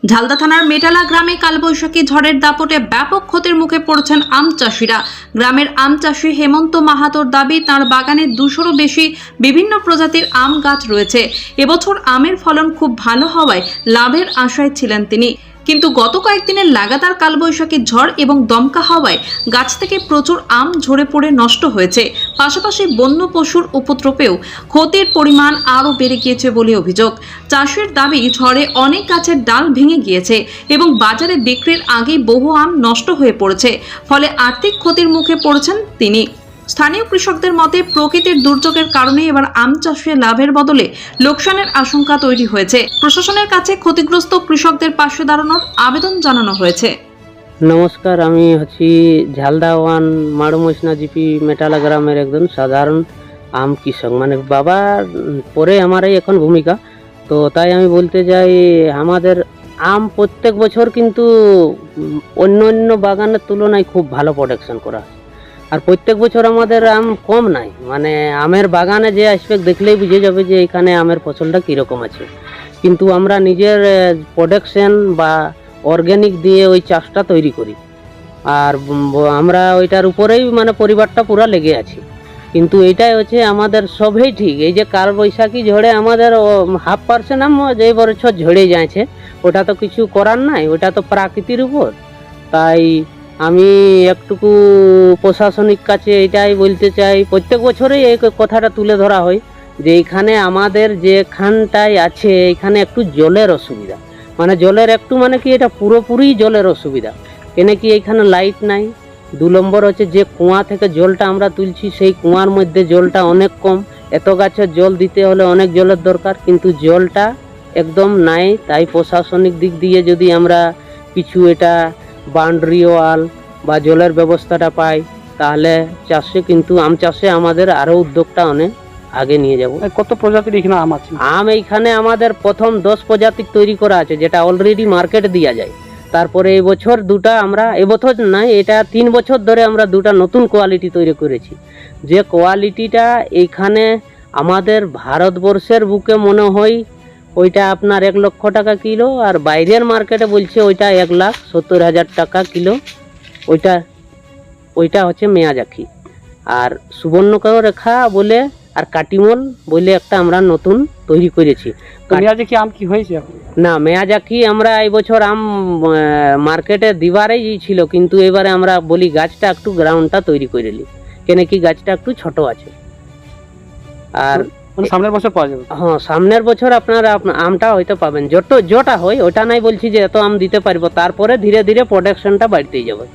ঝালদা থানার মেটালা গ্রামে কালবৈশাখী ঝড়ের দাপটে ব্যাপক ক্ষতির মুখে পড়েছেন আম চাষিরা। গ্রামের আম চাষি হেমন্ত মাহাতোর দাবি, তার বাগানে 200-রও বেশি বিভিন্ন প্রজাতির আম গাছ রয়েছে। এবছর আমের ফলন খুব ভালো হওয়ায় লাভের আশায় ছিলেন তিনি, কিন্তু গত কয়েকদিনের লাগাতার কালবৈশাখী ঝড় এবং দমকা হাওয়ায় গাছ থেকে প্রচুর আম ঝরে পড়ে নষ্ট হয়েছে। পাশাপাশি বন্য পশুর উপদ্রবেও ক্ষতির পরিমাণ আরও বেড়ে গিয়েছে বলে অভিযোগ। চাষির দাবি, ঝড়ে অনেক গাছের ডাল ভেঙে গিয়েছে এবং বাজারে বিক্রির আগেই বহু আম নষ্ট হয়ে পড়েছে, ফলে আর্থিক ক্ষতির মুখে পড়েছেন তিনি। স্থানীয় কৃষকদের মতে, প্রকৃতির দুর্যোগের কারণে এবার আম চাষে লাভের বদলে লোকসানের আশঙ্কা তৈরি হয়েছে। প্রশাসনের কাছে ক্ষতিগ্রস্ত কৃষকদের পাশে দাঁড়ানোর আবেদন জানানো হয়েছে। নমস্কার, আমি হচ্ছি ঝালদা ওয়ান মাড়ুমৈসনা জিপি মেটালা গ্রামের একজন সাধারণ আম কৃষক, মানে বাবার পরে আমারই এখন ভূমিকা। তো তাই আমি বলতে চাই, আমাদের আম প্রত্যেক বছর কিন্তু অন্য অন্য বাগানের তুলনায় খুব ভালো প্রোডাকশন করা হয়। আর প্রত্যেক বছর আমাদের আম কম নাই, মানে আমের বাগানে যে আসবে দেখলেই বুঝে যাবে যে এখানে আমের ফসলটা কীরকম আছে। কিন্তু আমরা নিজের প্রোডাকশন বা অর্গ্যানিক দিয়ে ওই চাষটা তৈরি করি, আর আমরা ওইটার উপরেই মানে পরিবারটা পুরো লেগে আছি। কিন্তু এইটাই হচ্ছে আমাদের সবই ঠিক। এই যে কালবৈশাখী ঝড়ে আমাদের 0.5% আম যে বছর ঝরে যাচ্ছে, ওটা তো কিছু করার নাই, ওটা তো প্রাকৃতির উপর। তাই আমি একটুকু প্রশাসনিক কাছে এটাই বলতে চাই, প্রত্যেক বছরেই এই কথাটা তুলে ধরা হয় যে এখানে আমাদের যেখানটায় আছে এখানে একটু জলের অসুবিধা, মানে জলের একটু মানে কি এটা পুরোপুরি জলের অসুবিধা। কেন কি এখানে লাইট নাই। 2 নম্বর হচ্ছে যে কুয়া থেকে জলটা আমরা তুলছি সেই কুয়ার মধ্যে জলটা অনেক কম। এত গাছের জল দিতে হলে অনেক জলের দরকার, কিন্তু জলটা একদম নাই। তাই প্রশাসনিক দিক দিয়ে যদি আমরা কিছু এটা বাউন্ডারি ওয়াল বা জলের ব্যবস্থাটা পাই, তাহলে চাষে কিন্তু আম চাষে আমাদের আরও উদ্যোগটা অনেক আগে নিয়ে যাব। কত প্রজাতির এখানে আম আছে? আম এইখানে আমাদের প্রথম 10 প্রজাতির তৈরি করা আছে, যেটা অলরেডি মার্কেটে দেওয়া যায়। তারপরে এই বছর দুটা আমরা, এবছর নাই, এটা 3 বছর ধরে আমরা দুটা নতুন কোয়ালিটি তৈরি করেছি। যে কোয়ালিটিটা এইখানে আমাদের ভারতবর্ষের বুকে মনে হয় ওইটা আপনার 1 লক্ষ টাকা কিলো, আর বাইরের মার্কেটে বলছে ওইটা 1,70,000 টাকা কিলো। ওইটা হচ্ছে মেয়াজাকি। আর সুবর্ণরেখা বলে আর কাটিমল বলে একটা আমরা নতুন তৈরি করেছি। তো মেয়াজাকি আম কি হয়েছে এখন? না, মেয়াজাকি আমরা এই বছর আম মার্কেটে দিবারই ছিল, কিন্তু এবারে আমরা বলি গাছটা একটু গ্রাউন্ডটা তৈরি করে নিই, কেন কি গাছটা একটু ছোট আছে। আর সামনের বছর পাওয়া যাবে? হ্যাঁ, সামনের বছর আপনারা আমটা হয়তো পাবেন। যটা হয় ওটা নাই বলছি যে এত আম দিতে পারবো, তারপরে ধীরে ধীরে প্রোডাকশনটা বাড়তেই যাবে।